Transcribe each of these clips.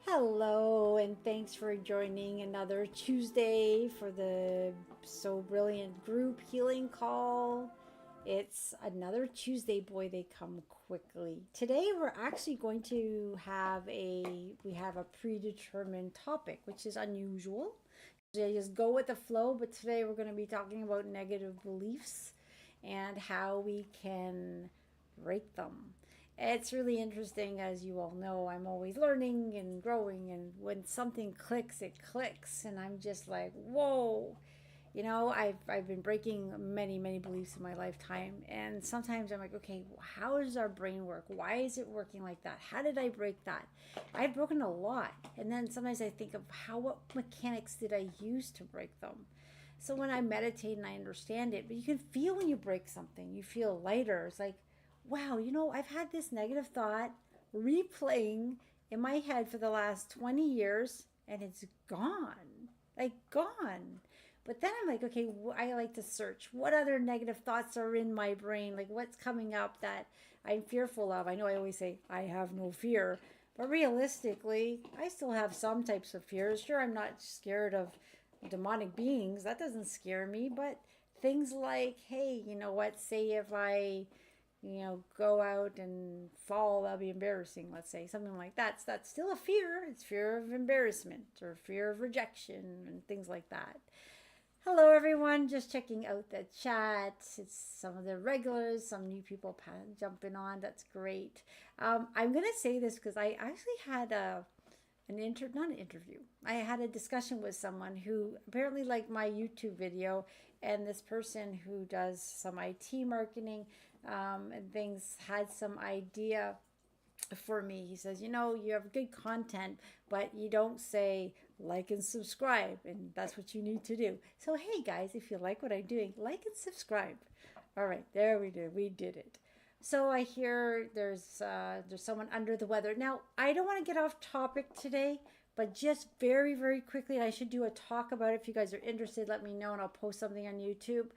Hello, and thanks for joining another Tuesday for the So Brilliant group healing call. It's another Tuesday, boy, they come quickly. Today we're actually going to have a predetermined topic, which is unusual. Usually I just go with the flow, but today we're going to be talking about negative beliefs and how we can break them. It's really interesting, as you all know. I'm always learning and growing, and when something clicks, it clicks, and I'm just like, whoa. I've been breaking many beliefs in my lifetime, and sometimes I'm like, okay, how does our brain work? Why is it working like that? How did I break that? I've broken a lot, and then sometimes I think of what mechanics did I use to break them. So when I meditate and I understand it, but you can feel when you break something, you feel lighter. It's like, wow, I've had this negative thought replaying in my head for the last 20 years and it's gone. Like, gone. But then I'm like, okay, I like to search what other negative thoughts are in my brain, like what's coming up that I'm fearful of. I know I always say I have no fear, but realistically, I still have some types of fears. Sure, I'm not scared of demonic beings. That doesn't scare me, but things like, hey, you know what? Say if I go out and fall, that'll be embarrassing, let's say, something like that. So that's still a fear. It's fear of embarrassment or fear of rejection and things like that. Hello, everyone. Just checking out the chat. It's some of the regulars, some new people jumping on. That's great. I'm going to say this because I actually had not an interview. I had a discussion with someone who apparently liked my YouTube video, and this person who does some IT marketing and things had some idea for me. He says, you have good content, but you don't say like and subscribe, and that's what you need to do. So, hey guys, if you like what I'm doing, like and subscribe. All right, there we do. We did it. So I hear there's someone under the weather. Now I don't want to get off topic today, but just very quickly, I should do a talk about it. If you guys are interested, let me know and I'll post something on YouTube.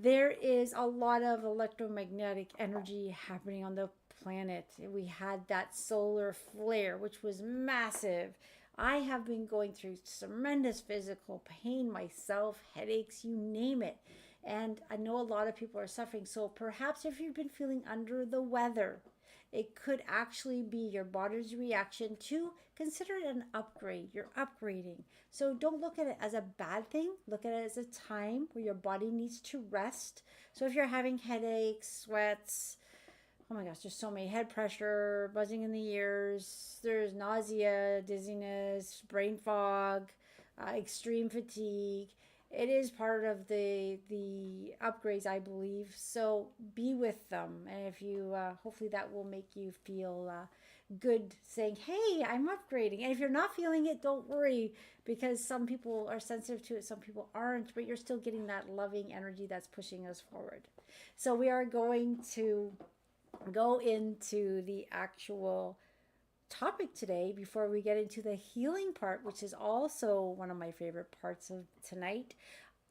There is a lot of electromagnetic energy happening on the planet. We had that solar flare, which was massive. I have been going through tremendous physical pain myself, headaches, you name it. And I know a lot of people are suffering. So perhaps if you've been feeling under the weather, it could actually be your body's reaction to consider it an upgrade. You're upgrading. So don't look at it as a bad thing. Look at it as a time where your body needs to rest. So if you're having headaches, sweats, oh my gosh, there's so many, head pressure, buzzing in the ears, there's nausea, dizziness, brain fog, extreme fatigue. It is part of the upgrades, I believe. So be with them, and if you hopefully that will make you feel good, saying, "Hey, I'm upgrading." And if you're not feeling it, don't worry, because some people are sensitive to it, some people aren't. But you're still getting that loving energy that's pushing us forward. So we are going to go into the actual topic today before we get into the healing part, which is also one of my favorite parts of tonight.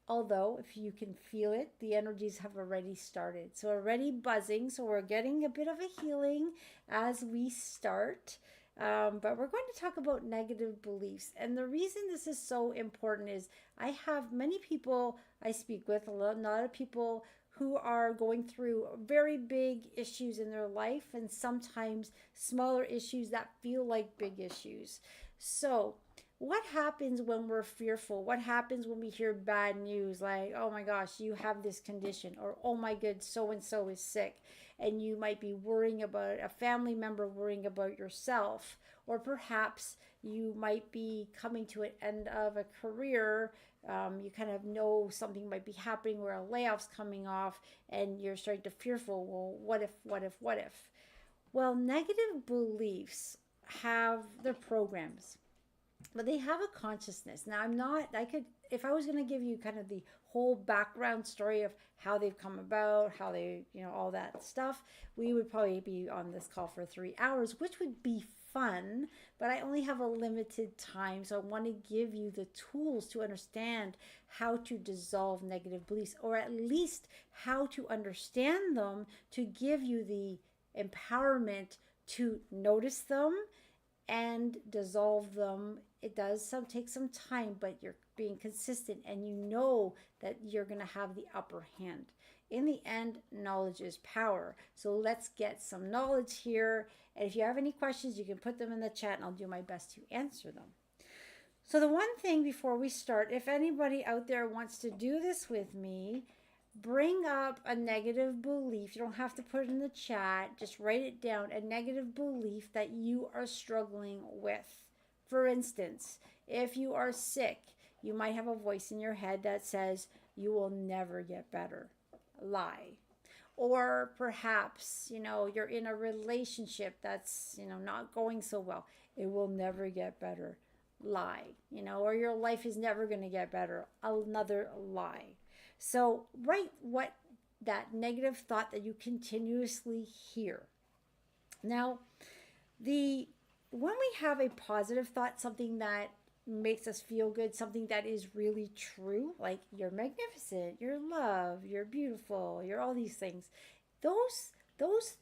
Although, if you can feel it, the energies have already started. So, already buzzing. So, we're getting a bit of a healing as we start. But we're going to talk about negative beliefs. And the reason this is so important is I have many people I speak with, a lot of people who are going through very big issues in their life and sometimes smaller issues that feel like big issues. So, what happens when we're fearful? What happens when we hear bad news like, oh my gosh, you have this condition, or oh my god, so and so is sick? And you might be worrying about a family member, worrying about yourself, or perhaps you might be coming to an end of a career. You kind of know something might be happening where a layoff's coming off, and you're starting to fearful. Well, what if? Well, negative beliefs have their programs, but they have a consciousness. Now, I could, if I was going to give you kind of the whole background story of how they've come about, how they, all that stuff, we would probably be on this call for 3 hours, which would be fun, but I only have a limited time. So I want to give you the tools to understand how to dissolve negative beliefs, or at least how to understand them, to give you the empowerment to notice them and dissolve them. It does take some time, but you're being consistent and you know that you're going to have the upper hand. In the end, knowledge is power. So let's get some knowledge here. And if you have any questions, you can put them in the chat and I'll do my best to answer them. So the one thing before we start, if anybody out there wants to do this with me, bring up a negative belief. You don't have to put it in the chat. Just write it down. A negative belief that you are struggling with. For instance, if you are sick, you might have a voice in your head that says, you will never get better. Lie. Or perhaps, you're in a relationship that's, not going so well. It will never get better. Lie. Or your life is never going to get better. Another lie. So write what that negative thought that you continuously hear. Now, when we have a positive thought, something that makes us feel good, something that is really true, like you're magnificent, you're loved, you're beautiful, you're all these things, those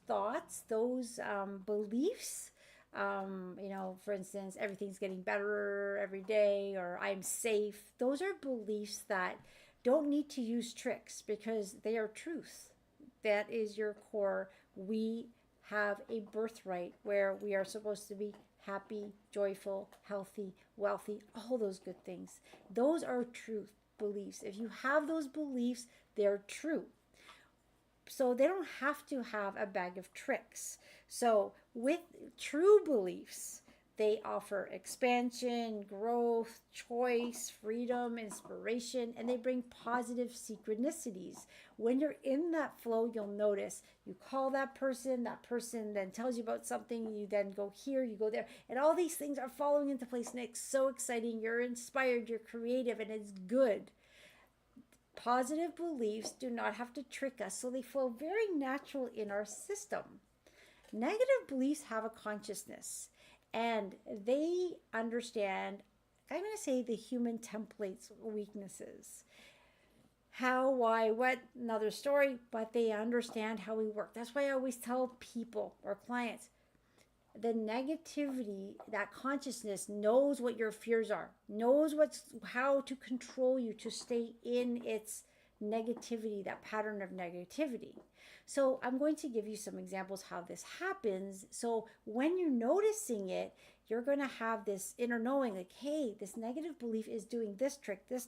thoughts, those beliefs, for instance, everything's getting better every day, or I'm safe, those are beliefs that don't need to use tricks because they are truth. That is your core. We have a birthright where we are supposed to be happy, joyful, healthy, wealthy, all those good things. Those are truth beliefs. If you have those beliefs, they're true. So they don't have to have a bag of tricks. So with true beliefs, they offer expansion, growth, choice, freedom, inspiration, and they bring positive synchronicities. When you're in that flow, you'll notice you call that person then tells you about something, you then go here, you go there, and all these things are falling into place, and it's so exciting. You're inspired, you're creative, and it's good. Positive beliefs do not have to trick us, so they flow very natural in our system. Negative beliefs have a consciousness. And they understand, I'm going to say, the human template's weaknesses. How, why, what, another story, but they understand how we work. That's why I always tell people or clients, the negativity, that consciousness knows what your fears are, knows how to control you to stay in its negativity, that pattern of negativity. So I'm going to give you some examples how this happens. So when you're noticing it, you're going to have this inner knowing, like, hey, this negative belief is doing this trick, this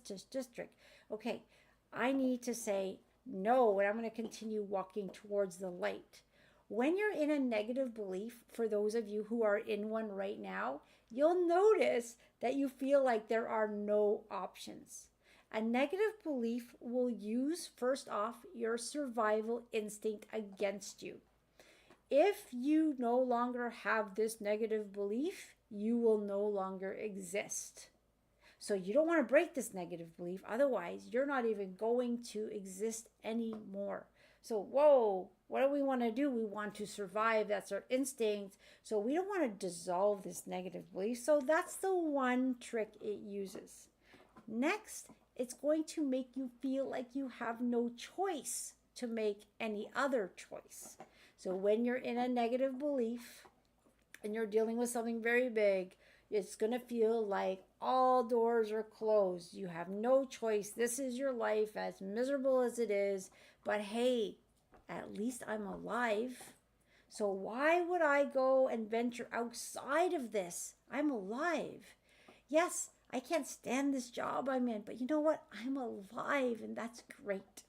trick. Okay, I need to say no, and I'm going to continue walking towards the light. When you're in a negative belief, for those of you who are in one right now, you'll notice that you feel like there are no options. A negative belief will use, first off, your survival instinct against you. If you no longer have this negative belief, you will no longer exist. So you don't want to break this negative belief. Otherwise, you're not even going to exist anymore. So, whoa, what do we want to do? We want to survive. That's our instinct. So we don't want to dissolve this negative belief. So that's the one trick it uses. Next, it's going to make you feel like you have no choice to make any other choice. So when you're in a negative belief and you're dealing with something very big, it's going to feel like all doors are closed. You have no choice. This is your life, as miserable as it is. But hey, at least I'm alive. So why would I go and venture outside of this? I'm alive. Yes, I can't stand this job I'm in, but you know what? I'm alive, and that's great.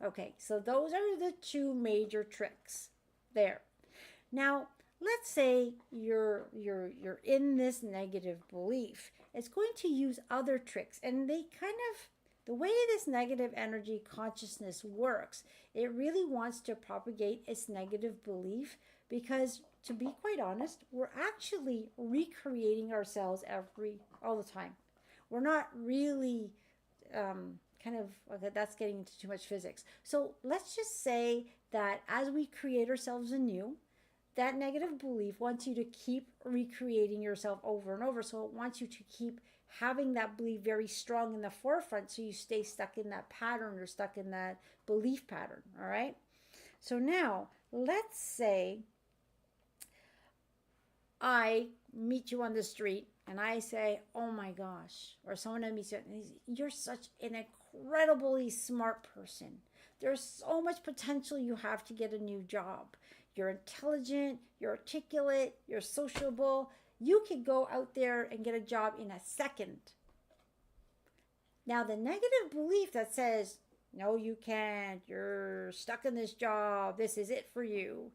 Okay, so those are the two major tricks there. Now, let's say you're in this negative belief. It's going to use other tricks, and the way this negative energy consciousness works, it really wants to propagate its negative belief because, to be quite honest, we're actually recreating ourselves all the time. We're not really okay, that's getting into too much physics. So let's just say that as we create ourselves anew, that negative belief wants you to keep recreating yourself over and over. So it wants you to keep having that belief very strong in the forefront so you stay stuck in that pattern or stuck in that belief pattern, all right? So now, let's say I meet you on the street and I say, oh my gosh, or someone meets you, and you're such an incredibly smart person. There's so much potential you have to get a new job. You're intelligent, you're articulate, you're sociable. You could go out there and get a job in a second. Now, the negative belief that says, no, you can't, you're stuck in this job, this is it for you.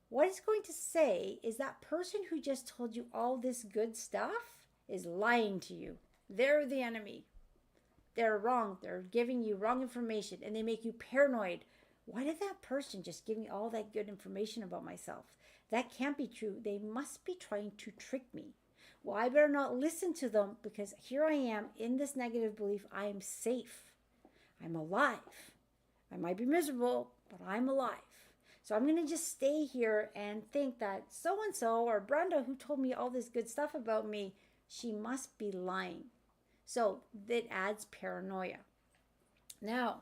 What it's going to say is that person who just told you all this good stuff is lying to you. They're the enemy. They're wrong. They're giving you wrong information and they make you paranoid. Why did that person just give me all that good information about myself? That can't be true. They must be trying to trick me. Well, I better not listen to them because here I am in this negative belief. I am safe. I'm alive. I might be miserable, but I'm alive. So I'm going to just stay here and think that so-and-so or Brenda, who told me all this good stuff about me, she must be lying. So it adds paranoia. Now,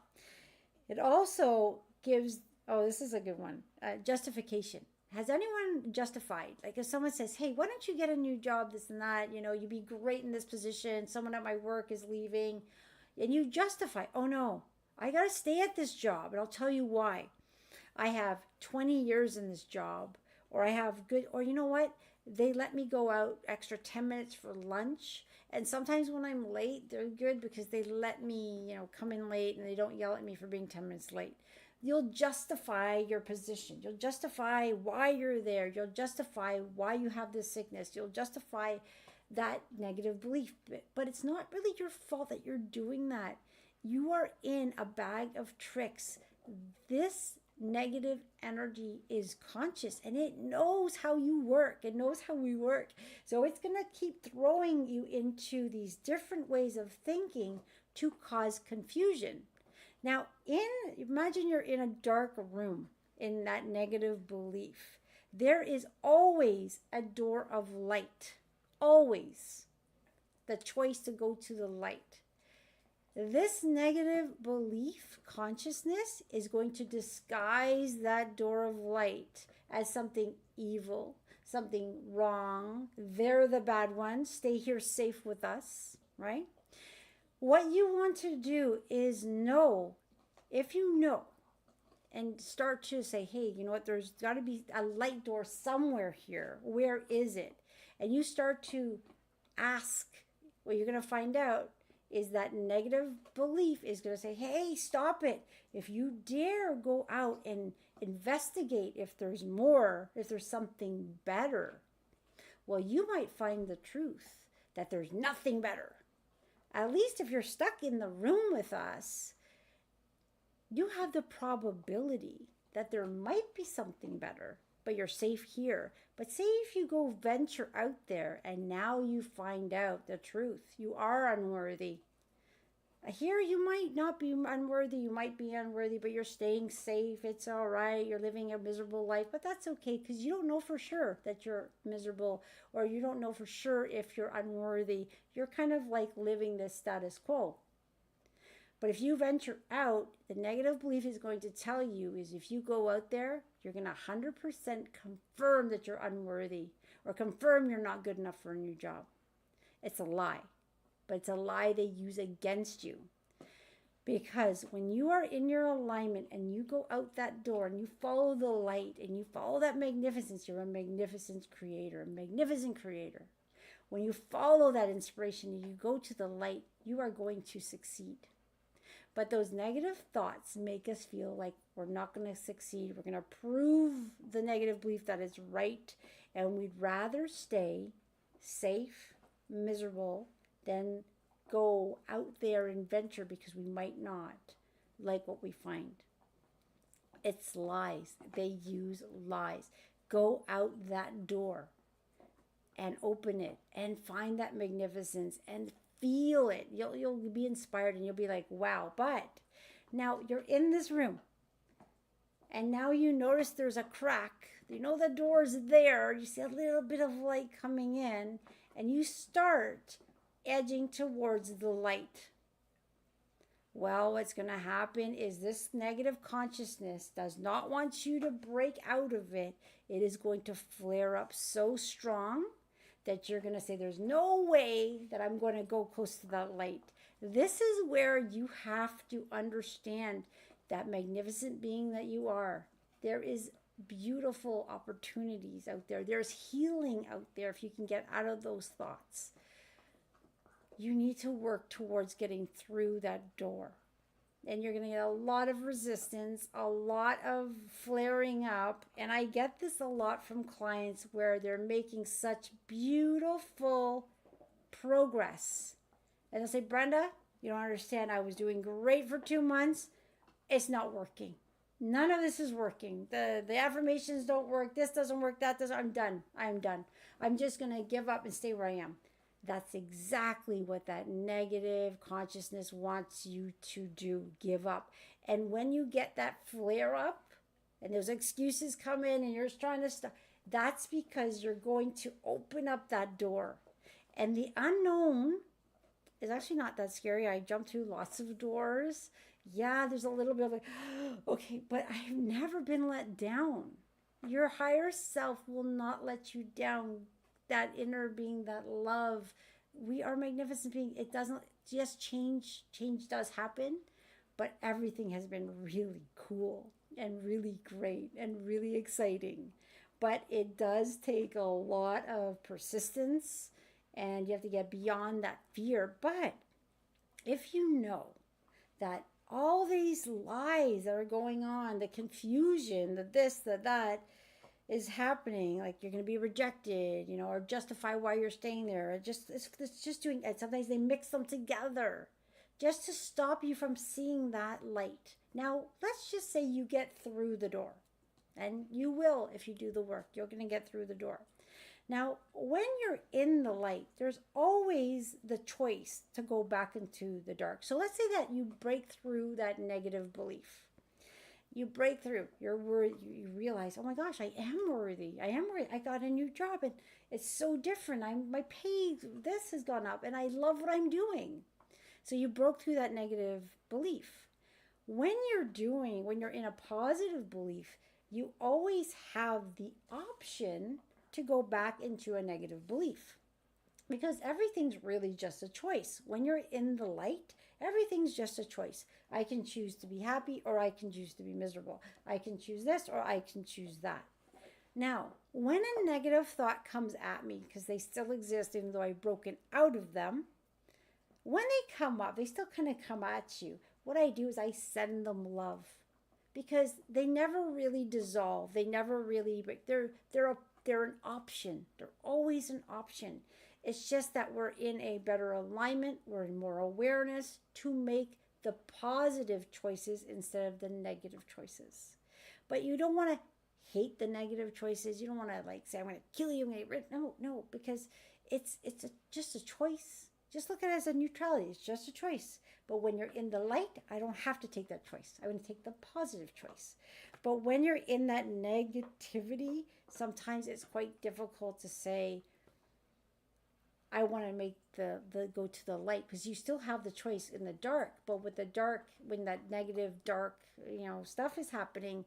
it also gives, oh, this is a good one, justification. Has anyone justified? Like if someone says, hey, why don't you get a new job, this and that, you'd be great in this position, someone at my work is leaving, and you justify, oh no, I got to stay at this job, and I'll tell you why. I have 20 years in this job, or I have good, or you know what? They let me go out extra 10 minutes for lunch. And sometimes when I'm late, they're good because they let me, come in late and they don't yell at me for being 10 minutes late. You'll justify your position. You'll justify why you're there. You'll justify why you have this sickness. You'll justify that negative belief. But it's not really your fault that you're doing that. You are in a bag of tricks. This negative energy is conscious and it knows how you work. It knows how we work. So it's going to keep throwing you into these different ways of thinking to cause confusion. Now, imagine you're in a dark room in that negative belief. There is always a door of light. Always the choice to go to the light. This negative belief consciousness is going to disguise that door of light as something evil, something wrong. They're the bad ones. Stay here safe with us, right? What you want to do is know, if you know, and start to say, hey, you know what, there's got to be a light door somewhere here. Where is it? And you start to ask, what you're going to find out is that negative belief is going to say, hey, stop it. If you dare go out and investigate if there's more, if there's something better, well, you might find the truth that there's nothing better. At least if you're stuck in the room with us, you have the probability that there might be something better, but you're safe here. But say if you go venture out there and now you find out the truth, you are unworthy. Here you might not be unworthy, you might be unworthy, but you're staying safe, it's all right, you're living a miserable life, but that's okay because you don't know for sure that you're miserable, or you don't know for sure if you're unworthy. You're kind of like living this status quo. But if you venture out, the negative belief is going to tell you is if you go out there, you're going to 100% confirm that you're unworthy or confirm you're not good enough for a new job. It's a lie, but it's a lie they use against you. Because when you are in your alignment and you go out that door and you follow the light and you follow that magnificence, you're a magnificent creator, a magnificent creator. When you follow that inspiration and you go to the light, you are going to succeed. But those negative thoughts make us feel like we're not going to succeed. We're going to prove the negative belief that is right. And we'd rather stay safe, miserable, than go out there and venture because we might not like what we find. It's lies. They use lies. Go out that door and open it and find that magnificence and feel it. You'll be inspired and you'll be like, wow. But now you're in this room and now you notice there's a crack. You know the door's there. You see a little bit of light coming in and you start edging towards the light. Well, what's going to happen is this negative consciousness does not want you to break out of it. It is going to flare up so strong that you're going to say, there's no way that I'm going to go close to that light. This is where you have to understand that magnificent being that you are. There is beautiful opportunities out there. There's healing out there if you can get out of those thoughts. You need to work towards getting through that door. And you're going to get a lot of resistance, a lot of flaring up. And I get this a lot from clients where they're making such beautiful progress. And they'll say, Brenda, you don't understand. I was doing great for 2 months. It's not working. None of this is working. The affirmations don't work. This doesn't work. That doesn't. I'm done. I am done. I'm just going to give up and stay where I am. That's exactly what that negative consciousness wants you to do. Give up. And when you get that flare up and those excuses come in and you're trying to stop, that's because you're going to open up that door. And the unknown is actually not that scary. I jumped through lots of doors. Yeah, there's a little bit of like, okay, but I've never been let down. Your higher self will not let you down. That inner being, that love, we are magnificent being. It doesn't just change does happen, but everything has been really cool and really great and really exciting. But it does take a lot of persistence and you have to get beyond that fear. But if you know that all these lies that are going on, the confusion, the this, the that, is happening, like you're going to be rejected, or justify why you're staying there. It's just doing it. Sometimes they mix them together just to stop you from seeing that light. Now, let's just say you get through the door, and you will if you do the work. You're going to get through the door. Now, when you're in the light, there's always the choice to go back into the dark. So let's say that you break through that negative belief. You break through, you're worthy, you realize, oh my gosh, I am worthy. I got a new job and it's so different. My pay, this has gone up and I love what I'm doing. So you broke through that negative belief. When you're in a positive belief, you always have the option to go back into a negative belief. Because everything's really just a choice. When you're in the light, everything's just a choice. I can choose to be happy or I can choose to be miserable. I can choose this or I can choose that. Now, when a negative thought comes at me, because they still exist even though I've broken out of them, when they come up, they still kind of come at you. What I do is I send them love because they never really dissolve. They never really, they're an option. They're always an option. It's just that we're in a better alignment, we're in more awareness to make the positive choices instead of the negative choices. But you don't want to hate the negative choices. You don't want to say, I'm going to kill you. No, because it's just a choice. Just look at it as a neutrality. It's just a choice. But when you're in the light, I don't have to take that choice. I want to take the positive choice. But when you're in that negativity, sometimes it's quite difficult to say, I want to make the go to the light, because you still have the choice in the dark. But with the dark, when that negative dark, stuff is happening,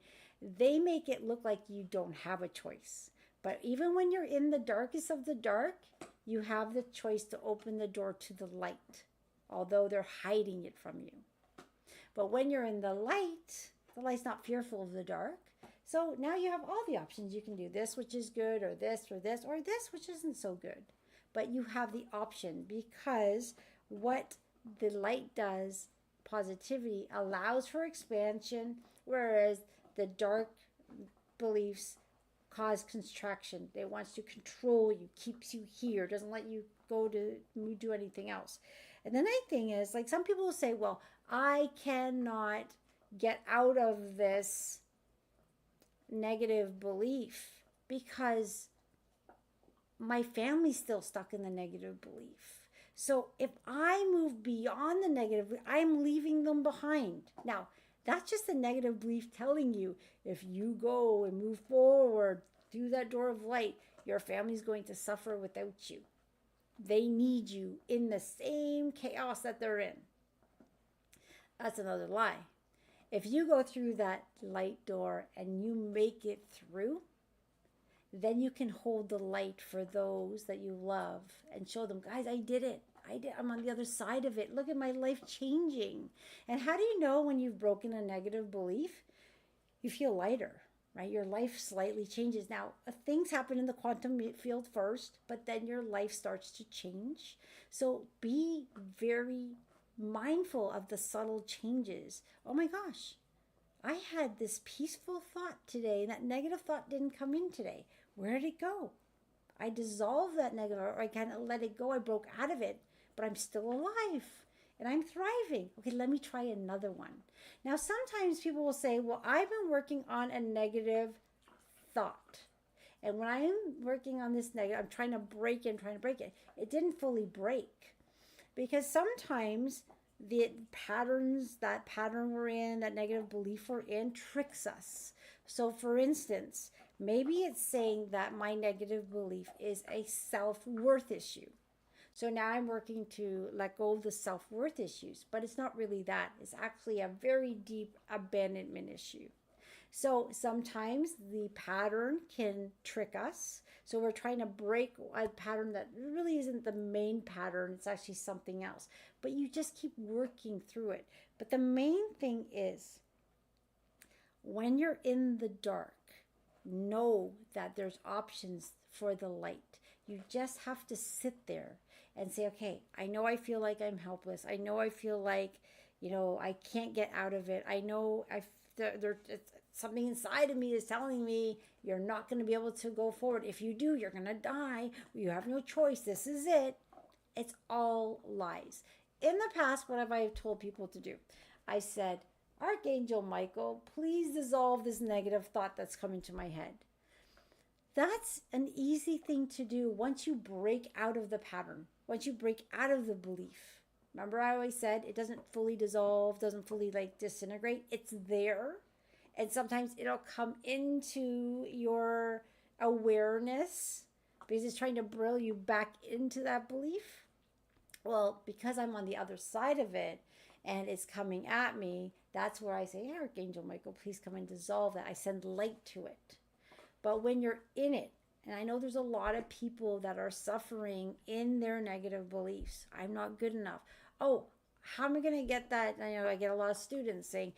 they make it look like you don't have a choice. But even when you're in the darkest of the dark, you have the choice to open the door to the light, although they're hiding it from you. But when you're in the light's not fearful of the dark. So now you have all the options. You can do this, which is good, or this, or this, or this, which isn't so good. But you have the option, because what the light does, positivity, allows for expansion, whereas the dark beliefs cause contraction. It wants to control you, keeps you here, doesn't let you go to do anything else. And the nice thing is, some people will say, well, I cannot get out of this negative belief because my family's still stuck in the negative belief. So if I move beyond the negative, I'm leaving them behind. Now, that's just the negative belief telling you, if you go and move forward through that door of light, your family's going to suffer without you. They need you in the same chaos that they're in. That's another lie. If you go through that light door and you make it through, then you can hold the light for those that you love and show them, guys, I did it. I'm on the other side of it. Look at my life changing. And how do you know when you've broken a negative belief? You feel lighter, right? Your life slightly changes. Now, things happen in the quantum field first, but then your life starts to change. So be very mindful of the subtle changes. Oh my gosh, I had this peaceful thought today, and that negative thought didn't come in today. Where did it go? I dissolved that negative, or I kind of let it go. I broke out of it, but I'm still alive and I'm thriving. Okay, let me try another one. Now, sometimes people will say, well, I've been working on a negative thought. And when I'm working on this negative, I'm trying to break it, it didn't fully break. Because sometimes the patterns, that pattern we're in, that negative belief we're in, tricks us. So, for instance, maybe it's saying that my negative belief is a self-worth issue. So now I'm working to let go of the self-worth issues, but it's not really that. It's actually a very deep abandonment issue. So sometimes the pattern can trick us. So we're trying to break a pattern that really isn't the main pattern. It's actually something else. But you just keep working through it. But the main thing is, when you're in the dark, know that there's options for the light. You just have to sit there and say, okay, I know I feel like I'm helpless. I know I feel like, I can't get out of it. I know something inside of me is telling me you're not going to be able to go forward. If you do, you're going to die. You have no choice. This is it. It's all lies. In the past, what have I told people to do? I said, Archangel Michael, please dissolve this negative thought that's coming to my head. That's an easy thing to do once you break out of the pattern, once you break out of the belief. Remember, I always said it doesn't fully dissolve, doesn't fully disintegrate. It's there. And sometimes it'll come into your awareness because it's trying to bring you back into that belief. Well, because I'm on the other side of it and it's coming at me, that's where I say, hey, Archangel Michael, please come and dissolve that. I send light to it. But when you're in it, and I know there's a lot of people that are suffering in their negative beliefs. I'm not good enough. Oh, how am I going to get that? I get a lot of students saying,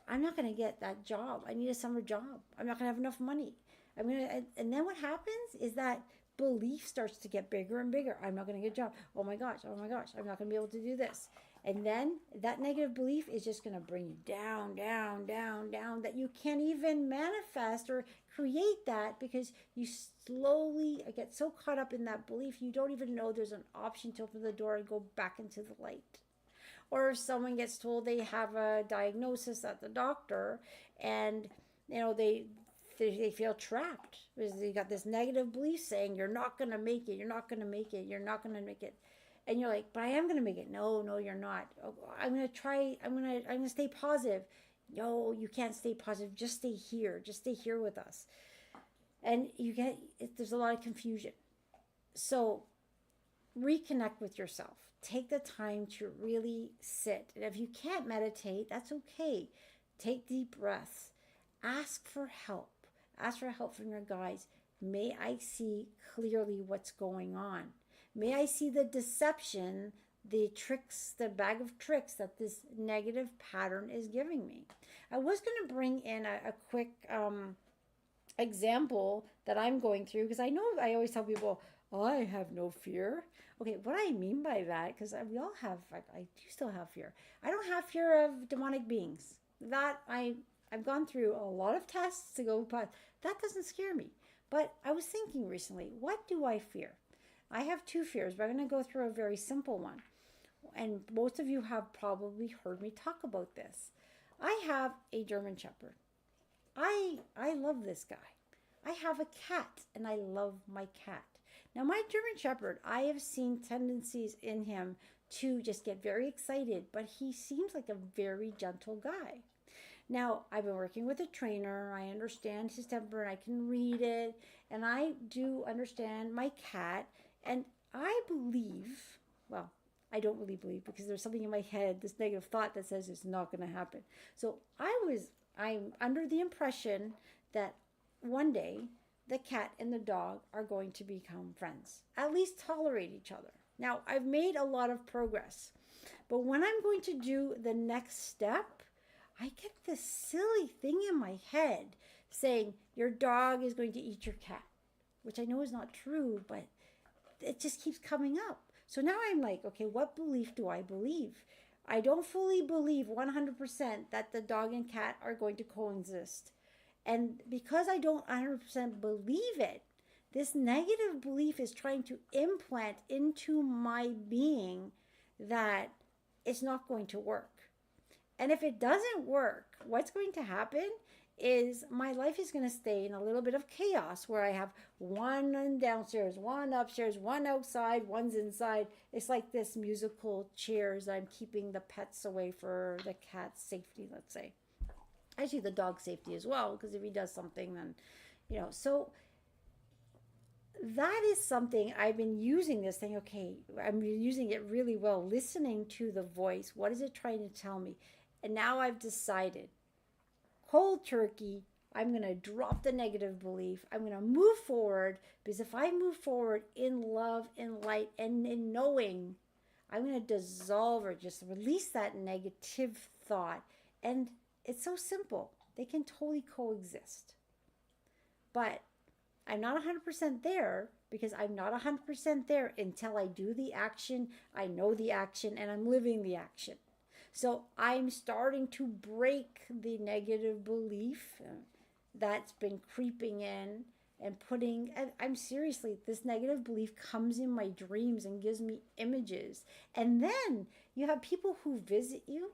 I'm not going to get that job. I need a summer job. I'm not going to have enough money. And then what happens is that belief starts to get bigger and bigger. I'm not going to get a job. Oh my gosh, I'm not going to be able to do this. And then that negative belief is just going to bring you down, down, down, down, that you can't even manifest or create that because you slowly get so caught up in that belief, you don't even know there's an option to open the door and go back into the light. Or if someone gets told they have a diagnosis at the doctor and, they feel trapped because they got this negative belief saying, you're not going to make it, you're not going to make it, you're not going to make it. And you're like, but I am going to make it. No, you're not. Oh, I'm going to try. I'm going to stay positive. No, you can't stay positive. Just stay here. Just stay here with us. And there's a lot of confusion. So reconnect with yourself. Take the time to really sit. And if you can't meditate, that's okay. Take deep breaths. Ask for help. Ask for help from your guides. May I see clearly what's going on? May I see the deception, the tricks, the bag of tricks that this negative pattern is giving me. I was going to bring in a quick example that I'm going through because I know I always tell people, I have no fear. Okay, what I mean by that, because we all have, I do still have fear. I don't have fear of demonic beings. That I've gone through a lot of tests to go, but that doesn't scare me. But I was thinking recently, what do I fear? I have two fears, but I'm going to go through a very simple one. And most of you have probably heard me talk about this. I have a German Shepherd. I love this guy. I have a cat, and I love my cat. Now, my German Shepherd, I have seen tendencies in him to just get very excited, but he seems like a very gentle guy. Now, I've been working with a trainer. I understand his temper, and I can read it, and I do understand my cat. And I believe, well, I don't really believe, because there's something in my head, this negative thought that says it's not going to happen. So I'm under the impression that one day the cat and the dog are going to become friends, at least tolerate each other. Now, I've made a lot of progress, but when I'm going to do the next step, I get this silly thing in my head saying your dog is going to eat your cat, which I know is not true, but it just keeps coming up. So now I'm like, okay, what belief do I believe? I don't fully believe 100% that the dog and cat are going to coexist. And because I don't 100% believe it, this negative belief is trying to implant into my being that it's not going to work. And if it doesn't work, what's going to happen is my life is going to stay in a little bit of chaos where I have one downstairs, one upstairs, one outside, one's inside. It's like this musical chairs. I'm keeping the pets away for the cat's safety, let's say. Actually, the dog's safety as well, because if he does something, then, so that is something I've been using this thing. Okay, I'm using it really well, listening to the voice. What is it trying to tell me? And now I've decided, cold turkey, I'm going to drop the negative belief. I'm going to move forward, because if I move forward in love, in light, and in knowing, I'm going to dissolve or just release that negative thought. And it's so simple. They can totally coexist. But I'm not 100% there, because I'm not 100% there until I do the action, I know the action, and I'm living the action. So I'm starting to break the negative belief that's been creeping in and I'm seriously, this negative belief comes in my dreams and gives me images. And then you have people who visit you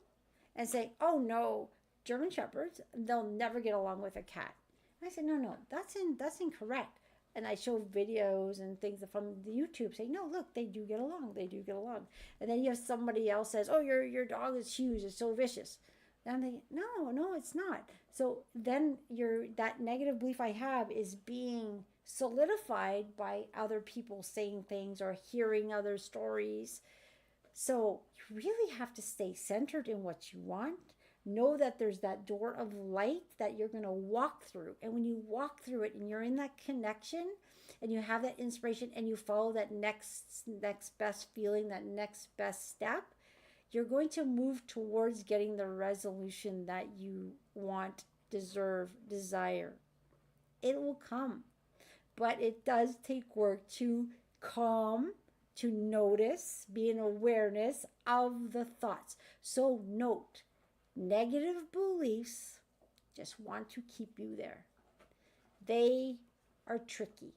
and say, oh no, German Shepherds, they'll never get along with a cat. And I said, no, that's incorrect. And I show videos and things from the YouTube saying, no, look, they do get along. And then you have somebody else says, oh, your dog is huge, it's so vicious. And I'm thinking, no, it's not. So then that negative belief I have is being solidified by other people saying things or hearing other stories. So you really have to stay centered in what you want. Know that there's that door of light that you're going to walk through. And when you walk through it and you're in that connection and you have that inspiration and you follow that next best feeling, that next best step, you're going to move towards getting the resolution that you want, deserve, desire. It will come. But it does take work to calm, to notice, be in awareness of the thoughts. So note, negative beliefs just want to keep you there. They are tricky.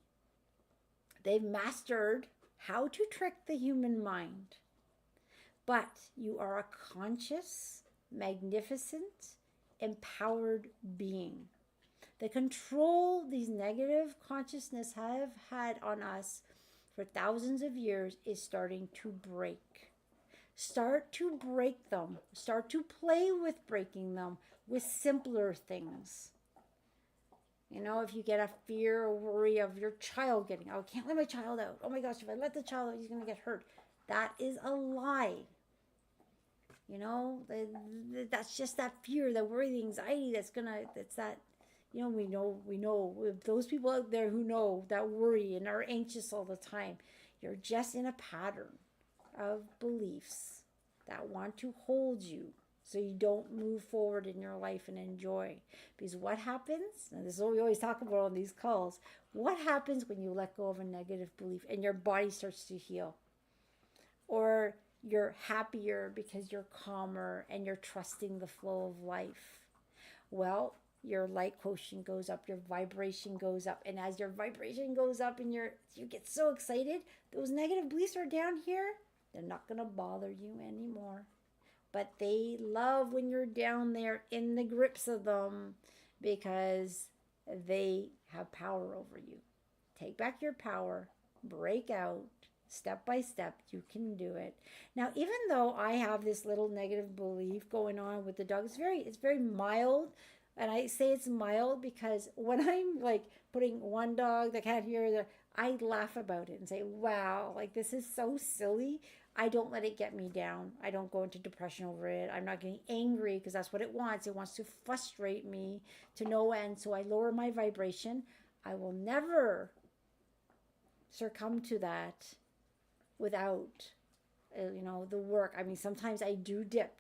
They've mastered how to trick the human mind. But you are a conscious, magnificent, empowered being. The control these negative consciousness have had on us for thousands of years is starting to break. Start to break them. Start to play with breaking them with simpler things. If you get a fear or worry of your child getting out, I can't let my child out. Oh my gosh, if I let the child out, he's going to get hurt. That is a lie. That's just that fear, that worry, the anxiety that's that, we know those people out there who know that worry and are anxious all the time. You're just in a pattern of beliefs that want to hold you so you don't move forward in your life and enjoy. Because what happens, and this is what we always talk about on these calls, what happens when you let go of a negative belief and your body starts to heal? Or you're happier because you're calmer and you're trusting the flow of life. Well, your light quotient goes up, your vibration goes up. And as your vibration goes up and you get so excited, those negative beliefs are down here. They're not going to bother you anymore. But they love when you're down there in the grips of them because they have power over you. Take back your power, break out, step by step. You can do it. Now, even though I have this little negative belief going on with the dog, it's very mild. And I say it's mild because when I'm like putting one dog, the cat here, I laugh about it and say, wow, like this is so silly. I don't let it get me down. I don't go into depression over it. I'm not getting angry because that's what it wants. It wants to frustrate me to no end. So I lower my vibration. I will never succumb to that without, the work. I mean, sometimes I do dip,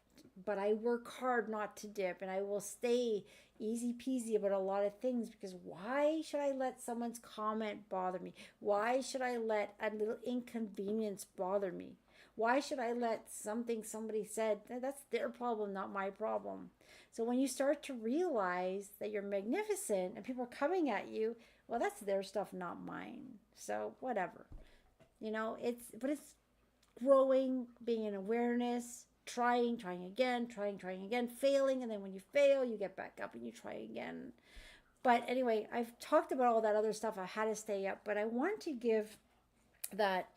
but I work hard not to dip, and I will stay easy peasy about a lot of things, because why should I let someone's comment bother me? Why should I let a little inconvenience bother me? Why should I let something somebody said, that's their problem, not my problem? So when you start to realize that you're magnificent and people are coming at you, well, that's their stuff, not mine. So whatever. It's growing, being in awareness, trying again, trying again, failing, and then when you fail, you get back up and you try again. But anyway, I've talked about all that other stuff, I had to stay up, but I want to give that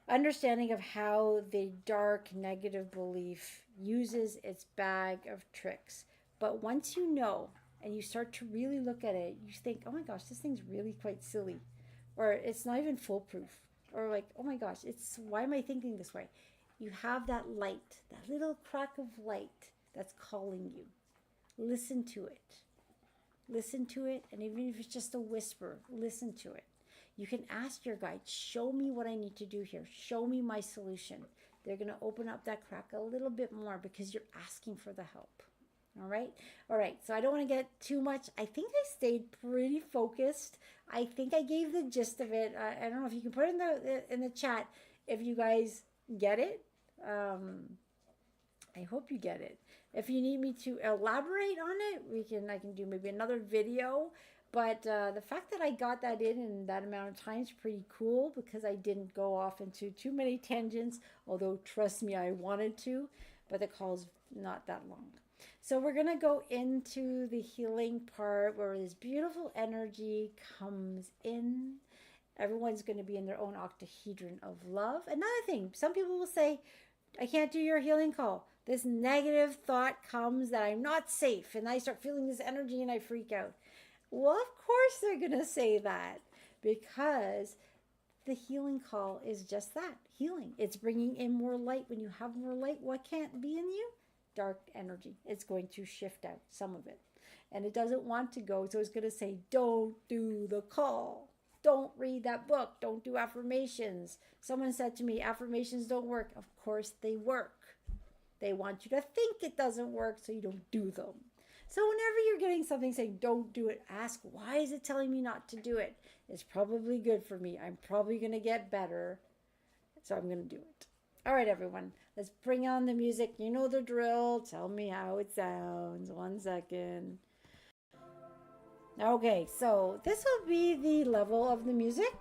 understanding of how the dark negative belief uses its bag of tricks. But once you know and you start to really look at it, you think, oh my gosh, this thing's really quite silly, or it's not even foolproof, or like, oh my gosh, it's, why am I thinking this way? You have that light, that little crack of light that's calling you. Listen to it. Listen to it, and even if it's just a whisper, listen to it. You can ask your guide, show me what I need to do here. Show me my solution. They're going to open up that crack a little bit more because you're asking for the help. All right. All right. So I don't want to get too much. I think I stayed pretty focused. I think I gave the gist of it. I don't know if you can put it in the chat if you guys get it. I hope you get it. If you need me to elaborate on it, I can do maybe another video. But the fact that I got that in that amount of time is pretty cool, because I didn't go off into too many tangents, although trust me, I wanted to, but the call's not that long. So we're going to go into the healing part where this beautiful energy comes in. Everyone's going to be in their own octahedron of love. Another thing, some people will say, I can't do your healing call. This negative thought comes that I'm not safe, and I start feeling this energy and I freak out. Well, of course they're going to say that, because the healing call is just that, healing. It's bringing in more light. When you have more light, what can't be in you? Dark energy. It's going to shift out some of it, and it doesn't want to go. So it's going to say, don't do the call. Don't read that book. Don't do affirmations. Someone said to me, affirmations don't work. Of course they work. They want you to think it doesn't work so you don't do them. So whenever you're getting something saying don't do it, ask, why is it telling me not to do it? It's probably good for me. I'm probably going to get better. So I'm going to do it. All right, everyone. Let's bring on the music. You know the drill. Tell me how it sounds. 1 second. Okay, so this will be the level of the music.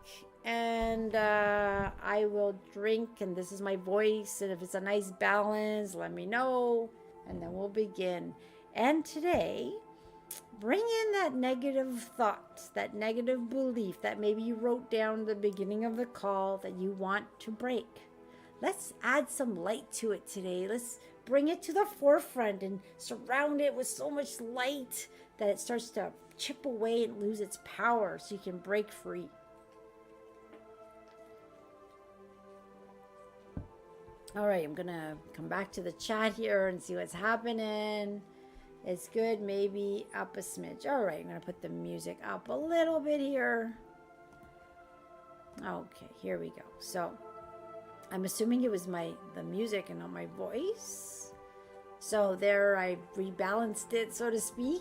And I will drink. And this is my voice. And if it's a nice balance, let me know. And then we'll begin. And today, bring in that negative thought, that negative belief that maybe you wrote down at the beginning of the call that you want to break. Let's add some light to it today. Let's bring it to the forefront and surround it with so much light that it starts to chip away and lose its power so you can break free. All right, I'm going to come back to the chat here and see what's happening. It's good, maybe up a smidge. All right, I'm going to put the music up a little bit here. Okay, here we go. So I'm assuming it was the music and not my voice. So there, I rebalanced it, so to speak.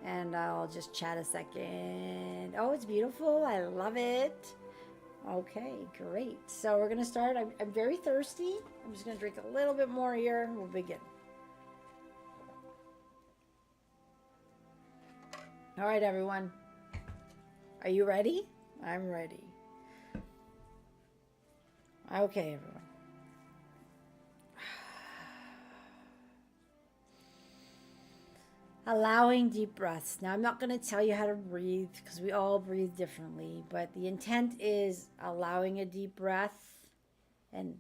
And I'll just chat a second. Oh, it's beautiful. I love it. Okay, great. So we're going to start. I'm very thirsty. I'm just going to drink a little bit more here. We'll begin. All right, everyone. Are you ready? I'm ready. Okay, everyone. Allowing deep breaths. Now, I'm not going to tell you how to breathe because we all breathe differently, but the intent is allowing a deep breath and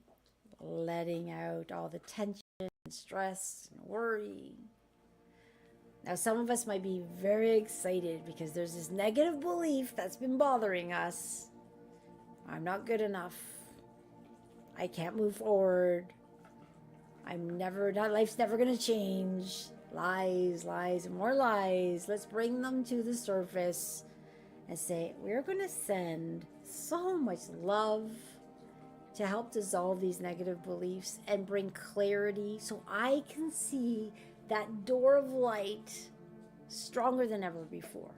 letting out all the tension and stress and worry. Now, some of us might be very excited because there's this negative belief that's been bothering us. I'm not good enough. I can't move forward. Life's never going to change. Lies, lies, and more lies. Let's bring them to the surface and say, we're going to send so much love to help dissolve these negative beliefs and bring clarity so I can see that door of light stronger than ever before.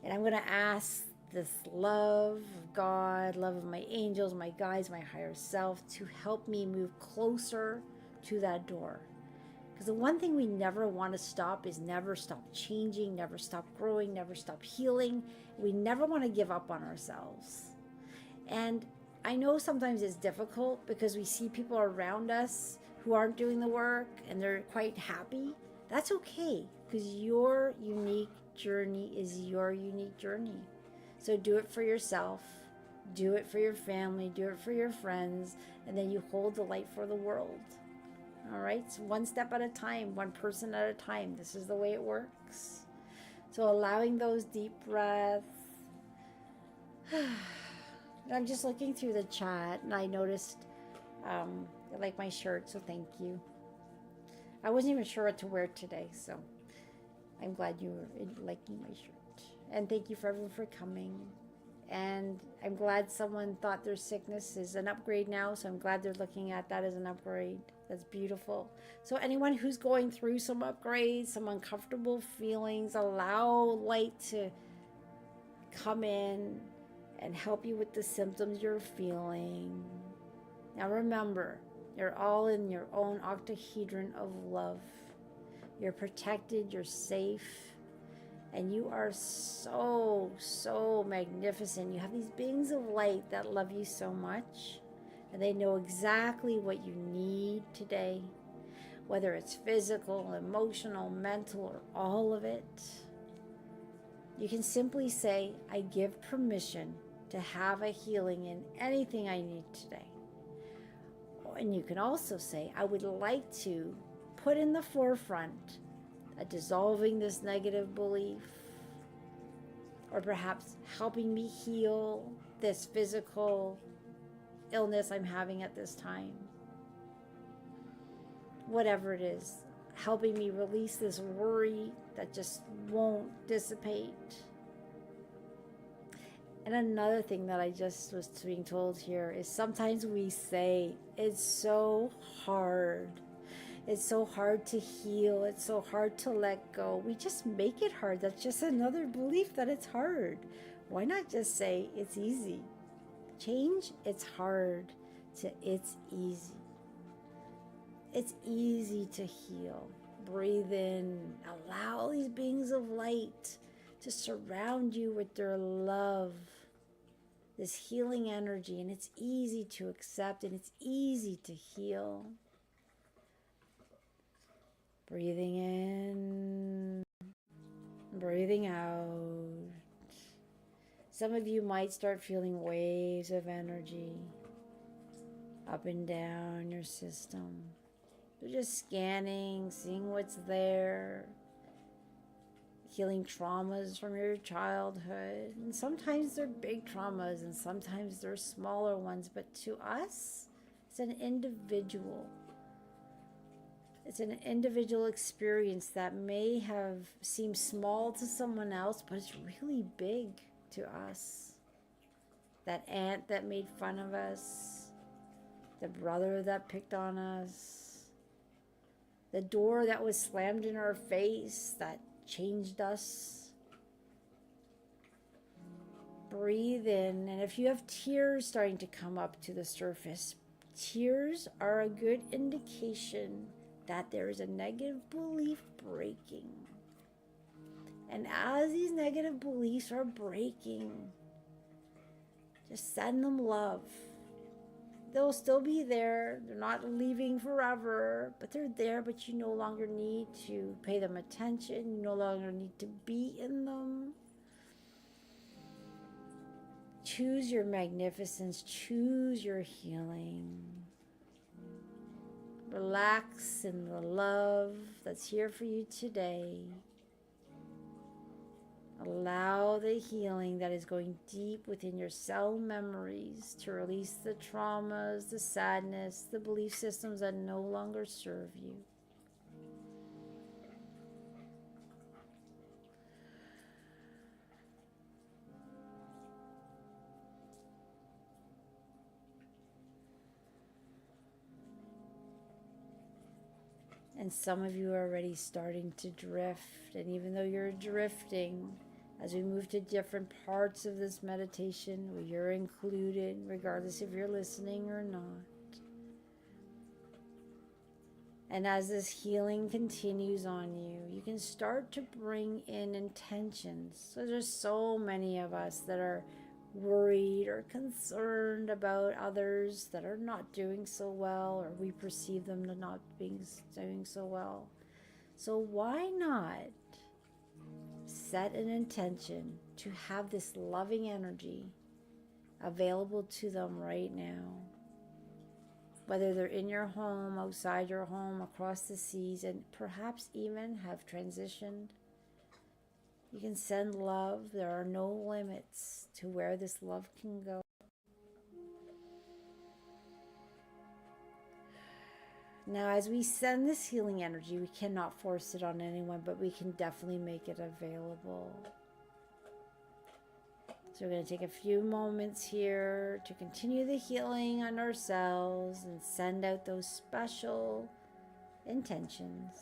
And I'm going to ask this love of God, love of my angels, my guides, my higher self to help me move closer to that door. Because the one thing we never want to stop is never stop changing, never stop growing, never stop healing. We never want to give up on ourselves. And I know sometimes it's difficult because we see people around us who aren't doing the work and they're quite happy. That's okay, because your unique journey is your unique journey. So do it for yourself, do it for your family, do it for your friends, and then you hold the light for the world. All right, so one step at a time, one person at a time. This is the way it works. So allowing those deep breaths. I'm just looking through the chat and I noticed you like my shirt, so thank you. I wasn't even sure what to wear today, so I'm glad you were liking my shirt. And thank you for everyone for coming. And I'm glad someone thought their sickness is an upgrade now, so I'm glad they're looking at that as an upgrade. That's beautiful. So anyone who's going through some upgrades, some uncomfortable feelings, allow light to come in and help you with the symptoms you're feeling. Now remember, you're all in your own octahedron of love. You're protected, you're safe, and you are so, so magnificent. You have these beings of light that love you so much, and they know exactly what you need today, whether it's physical, emotional, mental, or all of it. You can simply say, I give permission to have a healing in anything I need today. And you can also say, I would like to put in the forefront dissolving this negative belief, or perhaps helping me heal this physical illness I'm having at this time. Whatever it is, helping me release this worry that just won't dissipate. And another thing that I just was being told here is sometimes we say, it's so hard. It's so hard to heal. It's so hard to let go. We just make it hard. That's just another belief that it's hard. Why not just say it's easy? Change, it's hard, to it's easy. It's easy to heal. Breathe in. Allow these beings of light to surround you with their love, this healing energy, and it's easy to accept and it's easy to heal. Breathing in, breathing out. Some of you might start feeling waves of energy up and down your system. You're just scanning, seeing what's there, healing traumas from your childhood. And sometimes they're big traumas and sometimes they're smaller ones, but to us, it's an individual. It's an individual experience that may have seemed small to someone else, but it's really big to us. That aunt that made fun of us, the brother that picked on us, the door that was slammed in our face that changed us. Breathe in, and if you have tears starting to come up to the surface, tears are a good indication that there is a negative belief breaking. And as these negative beliefs are breaking, just send them love. They'll still be there. They're not leaving forever, but they're there, but you no longer need to pay them attention. You no longer need to be in them. Choose your magnificence. Choose your healing. Relax in the love that's here for you today. Allow the healing that is going deep within your cell memories to release the traumas, the sadness, the belief systems that no longer serve you. And some of you are already starting to drift. And even though you're drifting, as we move to different parts of this meditation, where you're included, regardless if you're listening or not. And as this healing continues on you, you can start to bring in intentions. So there's so many of us that are worried or concerned about others that are not doing so well, or we perceive them to not being doing so well. So why not set an intention to have this loving energy available to them right now? Whether they're in your home, outside your home, across the seas, and perhaps even have transitioned. You can send love. There are no limits to where this love can go. Now, as we send this healing energy, we cannot force it on anyone, but we can definitely make it available. So we're going to take a few moments here to continue the healing on ourselves and send out those special intentions.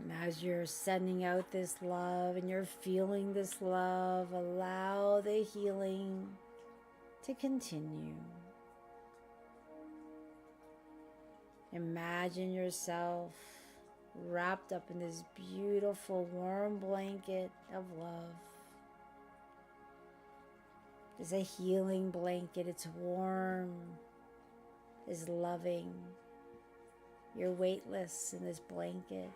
And as you're sending out this love and you're feeling this love, allow the healing to continue. Imagine yourself wrapped up in this beautiful warm blanket of love. It's a healing blanket. It's warm. It's loving. You're weightless in this blanket.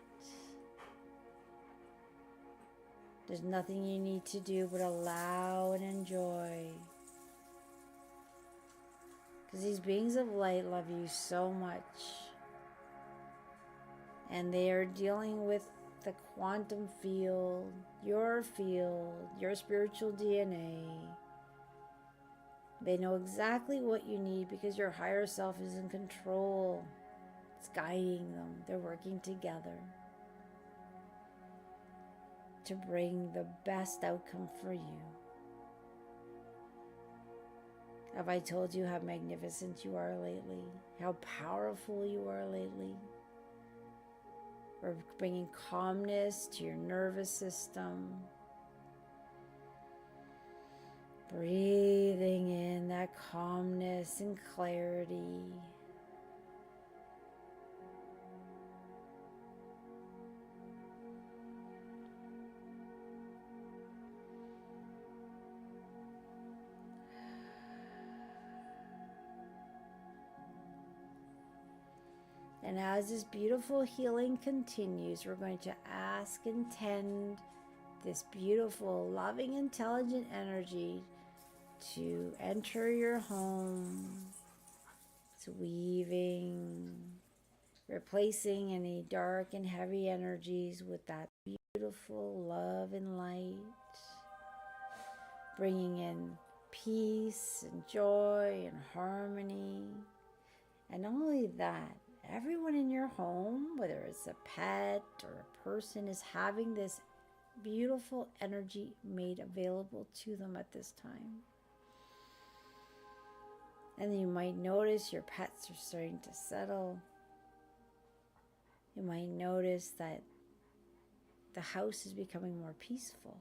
There's nothing you need to do but allow and enjoy. Because these beings of light love you so much. And they are dealing with the quantum field, your spiritual DNA. They know exactly what you need because your higher self is in control. It's guiding them. They're working together to bring the best outcome for you. Have I told you how magnificent you are lately? How powerful you are lately? We're bringing calmness to your nervous system. Breathing in that calmness and clarity. And as this beautiful healing continues, we're going to ask and tend this beautiful, loving, intelligent energy to enter your home. It's weaving, replacing any dark and heavy energies with that beautiful love and light, bringing in peace and joy and harmony. And not only that, everyone in your home, whether it's a pet or a person, is having this beautiful energy made available to them at this time. And you might notice your pets are starting to settle. You might notice that the house is becoming more peaceful.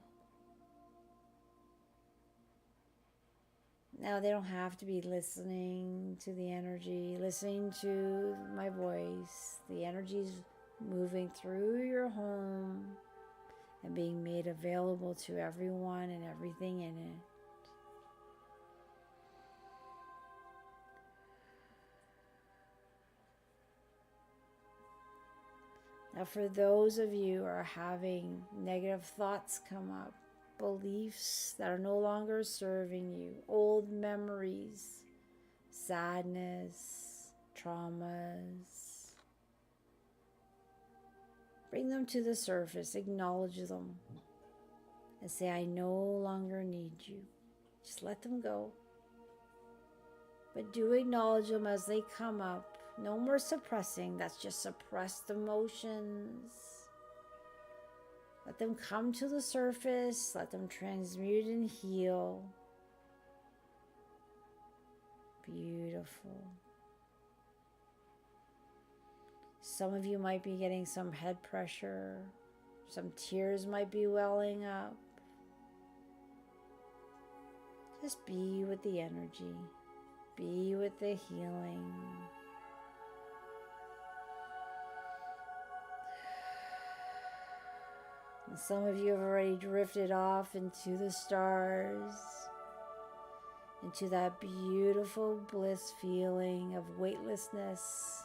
Now, they don't have to be listening to the energy, listening to my voice. The energy is moving through your home and being made available to everyone and everything in it. Now, for those of you who are having negative thoughts come up, beliefs that are no longer serving you, old memories, sadness, traumas, bring them to the surface, acknowledge them, and say, I no longer need you. Just let them go. But do acknowledge them as they come up. No more suppressing. That's just suppressed emotions. Let them come to the surface. Let them transmute and heal. Beautiful. Some of you might be getting some head pressure. Some tears might be welling up. Just be with the energy. Be with the healing. And some of you have already drifted off into the stars, into that beautiful bliss feeling of weightlessness.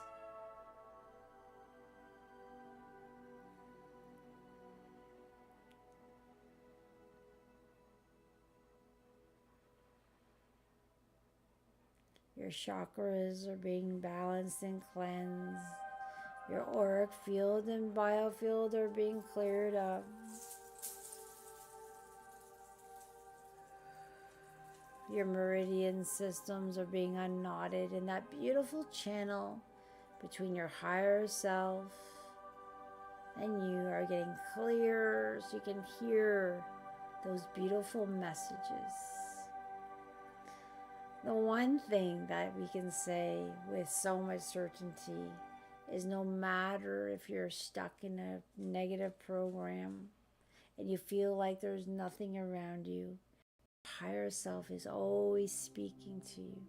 Your chakras are being balanced and cleansed. Your auric field and biofield are being cleared up. Your meridian systems are being unknotted in that beautiful channel between your higher self and you are getting clear so you can hear those beautiful messages. The one thing that we can say with so much certainty is no matter if you're stuck in a negative program and you feel like there's nothing around you, higher self is always speaking to you,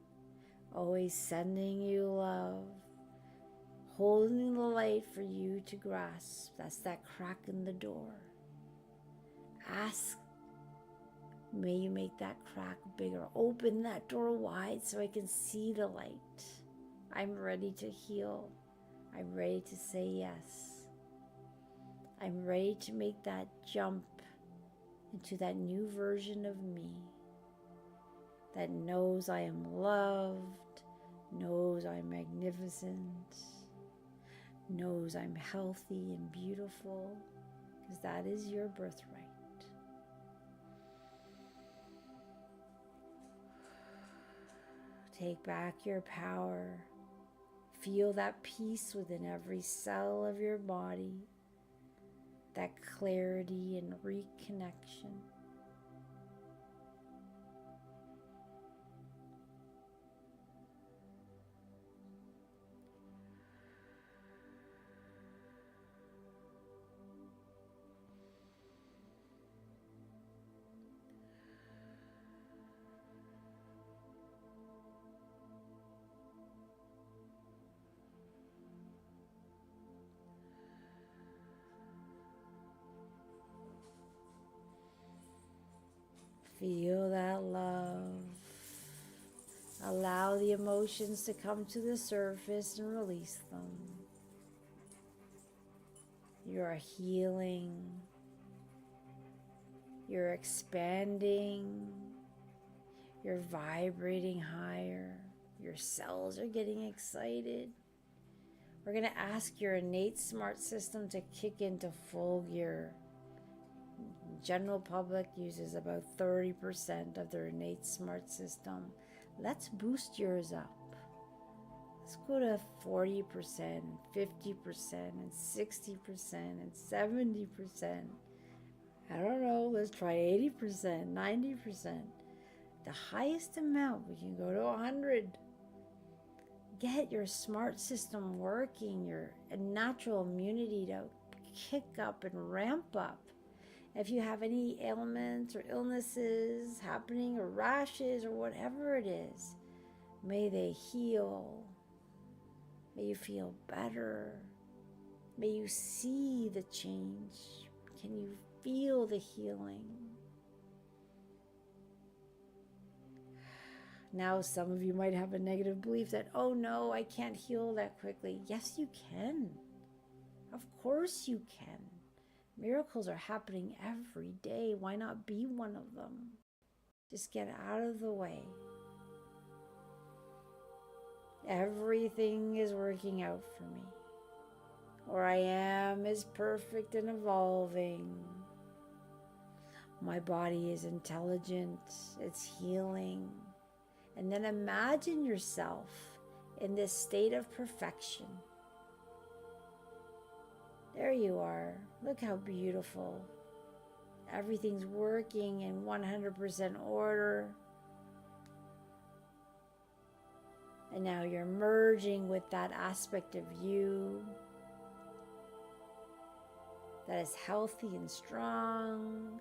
always sending you love, holding the light for you to grasp. That's that crack in the door. Ask, may you make that crack bigger. Open that door wide so I can see the light. I'm ready to heal. I'm ready to say yes. I'm ready to make that jump into that new version of me that knows I am loved, knows I'm magnificent, knows I'm healthy and beautiful, because that is your birthright. Take back your power. Feel that peace within every cell of your body, that clarity and reconnection. Feel that love. Allow the emotions to come to the surface and release them. You are healing. You're expanding. You're vibrating higher. Your cells are getting excited. We're going to ask your innate smart system to kick into full gear. General public uses about 30% of their innate smart system. Let's boost yours up. Let's go to 40%, 50%, and 60%, and 70%. I don't know, let's try 80%, 90%. The highest amount, we can go to 100. get your smart system working, your natural immunity to kick up and ramp up. If you have any ailments or illnesses happening or rashes or whatever it is, may they heal. May you feel better. May you see the change. Can you feel the healing? Now, some of you might have a negative belief that, oh no, I can't heal that quickly. Yes, you can. Of course you can. Miracles are happening every day. Why not be one of them? Just get out of the way. Everything is working out for me. Where I am is perfect and evolving. My body is intelligent. It's healing. And then imagine yourself in this state of perfection. There you are. Look how beautiful. Everything's working in 100% order. And now you're merging with that aspect of you that is healthy and strong.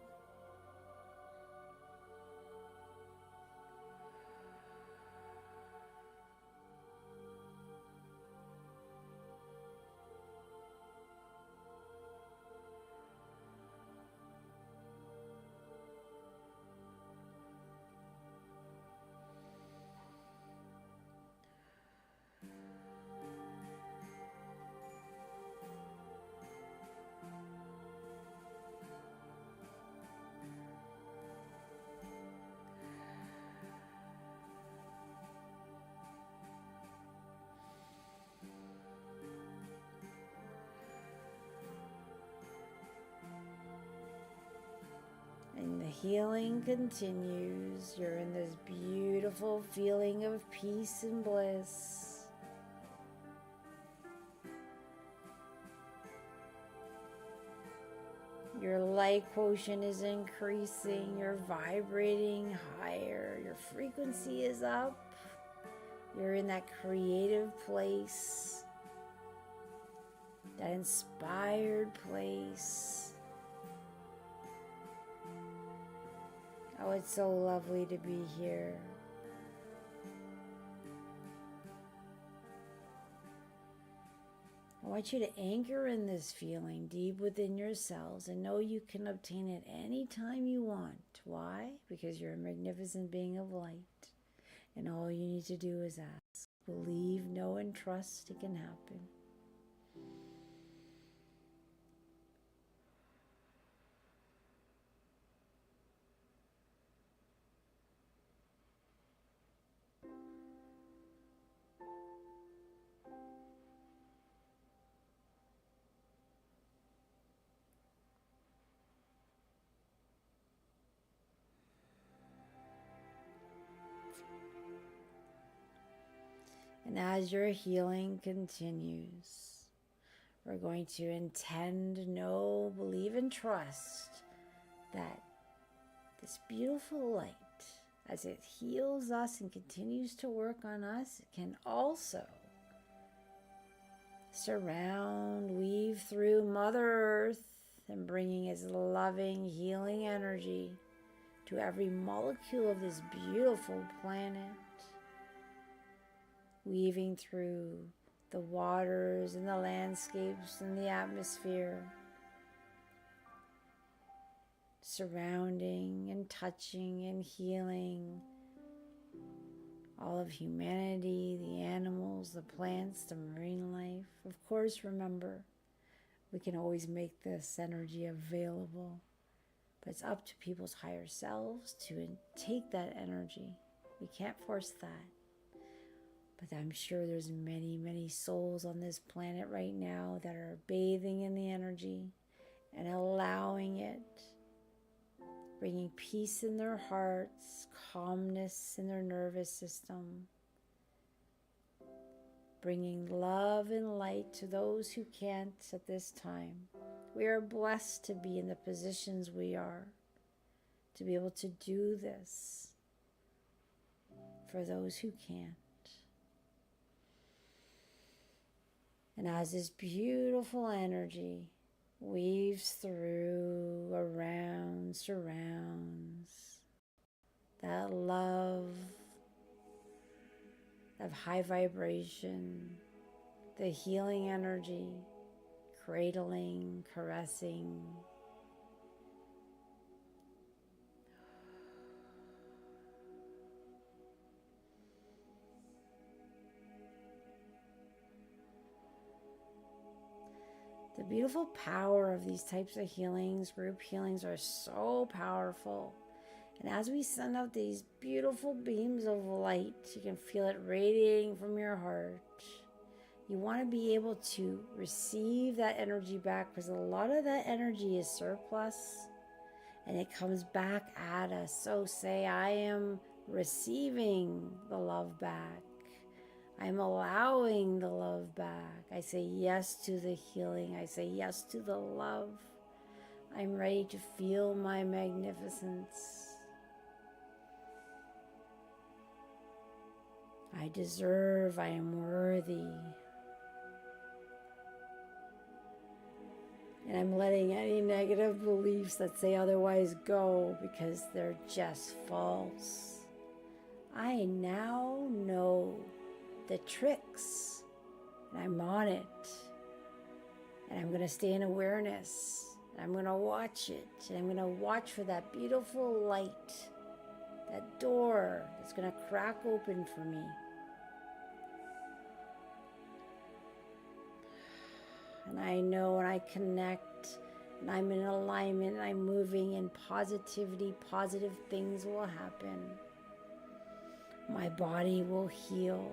And the healing continues. You're in this beautiful feeling of peace and bliss. Your light quotient is increasing. You're vibrating higher. Your frequency is up. You're in that creative place, that inspired place. Oh, it's so lovely to be here. I want you to anchor in this feeling deep within yourselves and know you can obtain it anytime you want. Why? Because you're a magnificent being of light. And all you need to do is ask, believe, know, and trust it can happen. And as your healing continues, we're going to intend, know, believe, and trust that this beautiful light, as it heals us and continues to work on us, can also surround, weave through Mother Earth and bringing its loving, healing energy to every molecule of this beautiful planet. Weaving through the waters and the landscapes and the atmosphere, surrounding and touching and healing all of humanity, the animals, the plants, the marine life. Of course, remember, we can always make this energy available, but it's up to people's higher selves to take that energy. We can't force that. But I'm sure there's many, many souls on this planet right now that are bathing in the energy and allowing it, bringing peace in their hearts, calmness in their nervous system, bringing love and light to those who can't at this time. We are blessed to be in the positions we are, to be able to do this for those who can't. And as this beautiful energy weaves through, around, surrounds, that love, that high vibration, the healing energy, cradling, caressing. The beautiful power of these types of healings, group healings, are so powerful. And as we send out these beautiful beams of light, you can feel it radiating from your heart. You want to be able to receive that energy back, because a lot of that energy is surplus and it comes back at us. So say, I am receiving the love back. I'm allowing the love back. I say yes to the healing. I say yes to the love. I'm ready to feel my magnificence. I deserve, I am worthy. And I'm letting any negative beliefs that say otherwise go, because they're just false. I now know the tricks, and I'm on it. And I'm going to stay in awareness. I'm going to watch it. And I'm going to watch for that beautiful light, that door that's going to crack open for me. And I know when I connect and I'm in alignment and I'm moving in positivity, positive things will happen. My body will heal.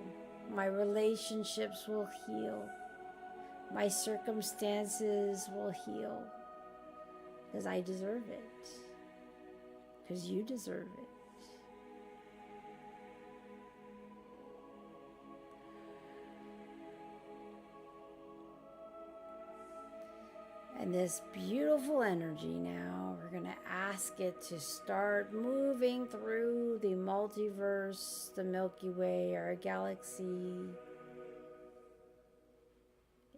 My relationships will heal. My circumstances will heal. Because I deserve it. Because you deserve it. And this beautiful energy now, we're going to ask it to start moving through the multiverse, the Milky Way, our galaxy.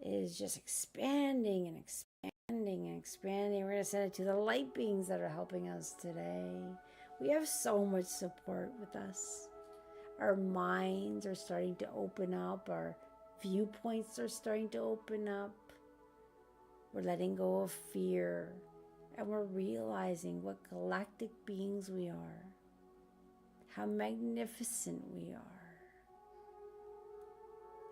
It is just expanding and expanding and expanding. We're going to send it to the light beings that are helping us today. We have so much support with us. Our minds are starting to open up. Our viewpoints are starting to open up. We're letting go of fear, and we're realizing what galactic beings we are, how magnificent we are.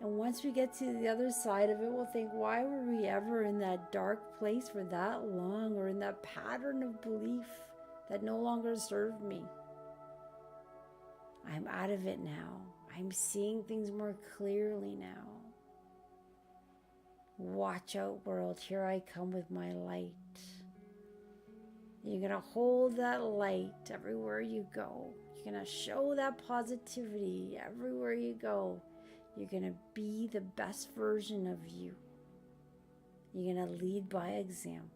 And once we get to the other side of it, we'll think, why were we ever in that dark place for that long, or in that pattern of belief that no longer served me? I'm out of it now. I'm seeing things more clearly now. Watch out, world. Here I come with my light. You're going to hold that light everywhere you go. You're going to show that positivity everywhere you go. You're going to be the best version of you. You're going to lead by example.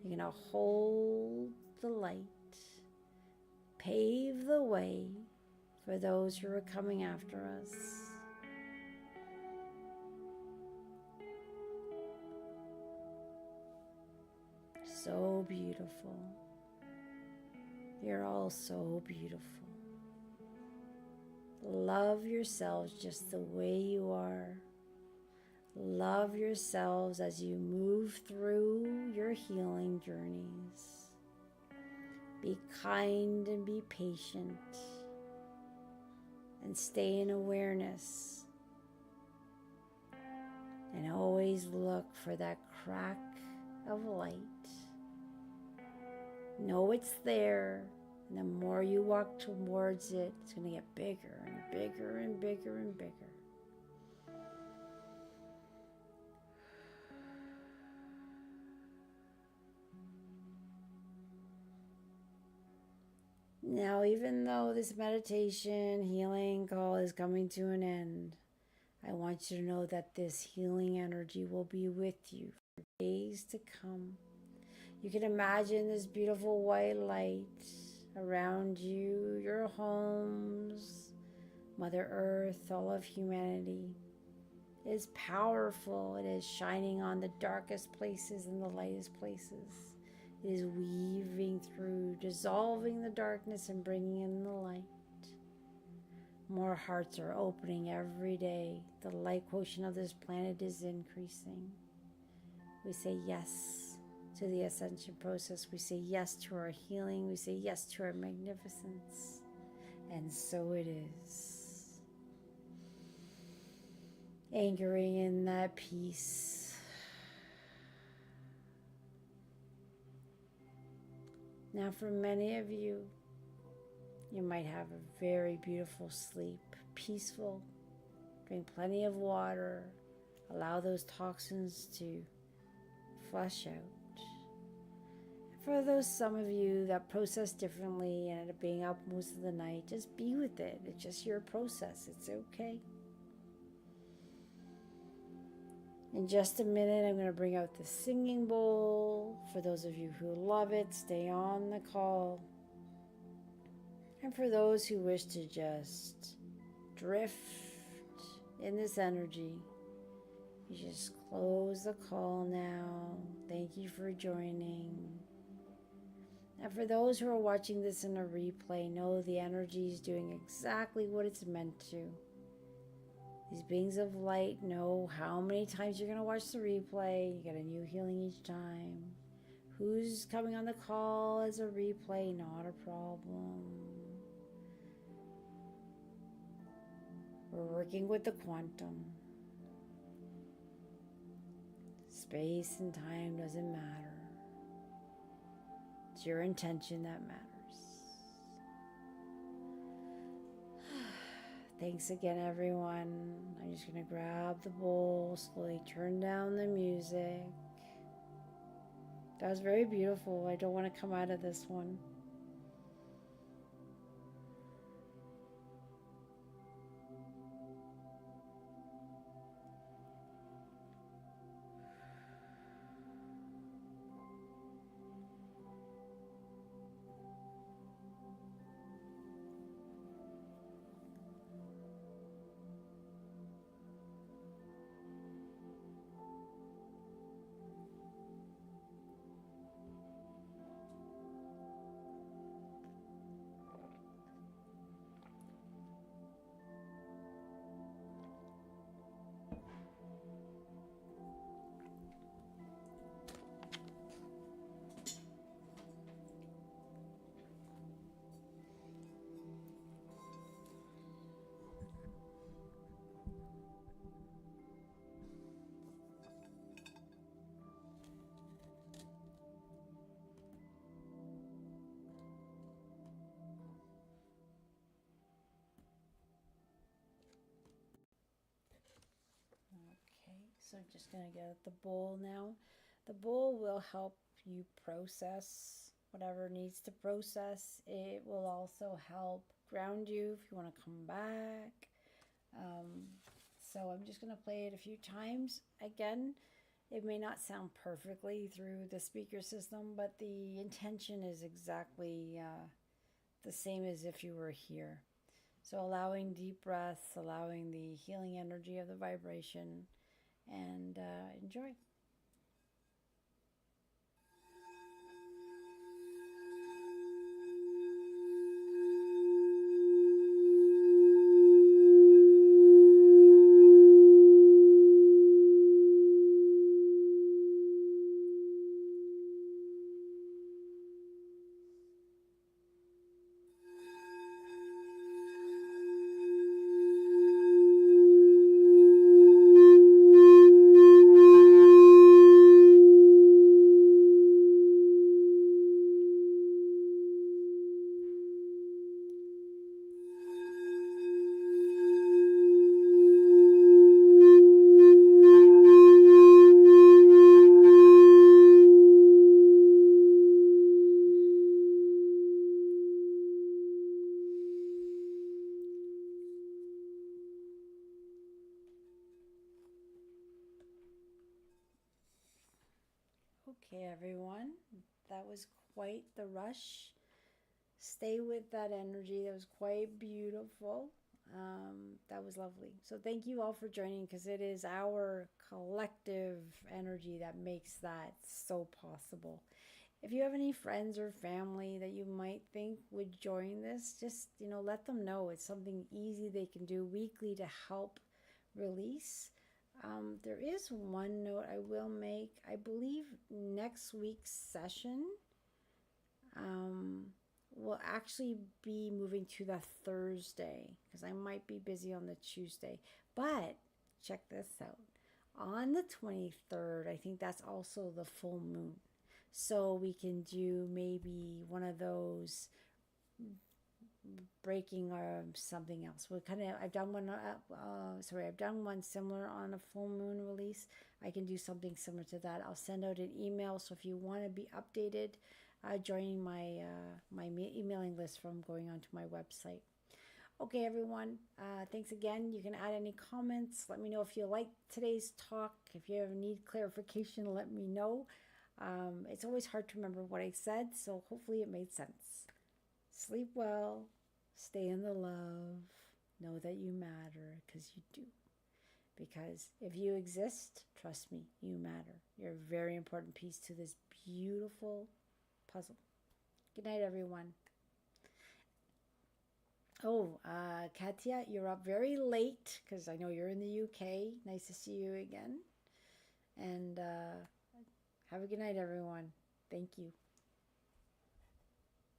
You're going to hold the light. Pave the way for those who are coming after us. So beautiful. You're all so beautiful. Love yourselves just the way you are. Love yourselves as you move through your healing journeys. Be kind and be patient. And stay in awareness. And always look for that crack of light. Know it's there, and the more you walk towards it, it's going to get bigger and bigger and bigger and bigger. Now, even though this meditation healing call is coming to an end, I want you to know that this healing energy will be with you for days to come. You can imagine this beautiful white light around you, your homes, Mother Earth, all of humanity. It is powerful. It is shining on the darkest places and the lightest places. It is weaving through, dissolving the darkness and bringing in the light. More hearts are opening every day. The light quotient of this planet is increasing. We say yes to the ascension process. We say yes to our healing. We say yes to our magnificence. And so it is. Anchoring in that peace. Now for many of you, you might have a very beautiful sleep, peaceful. Drink plenty of water. Allow those toxins to flush out. For those some of you that process differently and end up being up most of the night, just be with it. It's just your process. It's okay. In just a minute, I'm going to bring out the singing bowl. For those of you who love it, stay on the call. And for those who wish to just drift in this energy, you just close the call now. Thank you for joining. And for those who are watching this in a replay, know the energy is doing exactly what it's meant to. These beings of light know how many times you're going to watch the replay. You get a new healing each time. Who's coming on the call as a replay? Not a problem. We're working with the quantum. Space and time doesn't matter. It's your intention that matters. Thanks again, everyone. I'm just going to grab the bowl, slowly turn down the music. That was very beautiful. I don't want to come out of this one. So I'm just going to get the bowl now. The bowl will help you process whatever needs to process. It will also help ground you if you want to come back. So I'm just going to play it a few times. Again, it may not sound perfectly through the speaker system, but the intention is exactly the same as if you were here. So allowing deep breaths, allowing the healing energy of the vibration, and enjoy. Okay, everyone, that was quite the rush. Stay with that energy. That was quite beautiful. That That was lovely. So thank you all for joining, because it is our collective energy that makes that so possible. If you have any friends or family that you might think would join this, just, let them know. It's something easy they can do weekly to help release. There is one note I will make. I believe next week's session will actually be moving to the Thursday, because I might be busy on the Tuesday. But check this out. On the 23rd, I think that's also the full moon. So we can do maybe one of those breaking or something else. I've done one, I've done one similar on a full moon release. I can do something similar to that. I'll send out an email. So if you want to be updated, joining my emailing list from going onto my website. Okay, everyone. Thanks again. You can add any comments. Let me know if you like today's talk. If you ever need clarification, let me know. It's always hard to remember what I said, so hopefully it made sense. Sleep well. Stay in the love. Know that you matter, because you do. Because if you exist, trust me, you matter. You're a very important piece to this beautiful puzzle. Good night, everyone. Oh, Katya, you're up very late, because I know you're in the UK. Nice to see you again. And have a good night, everyone. Thank you.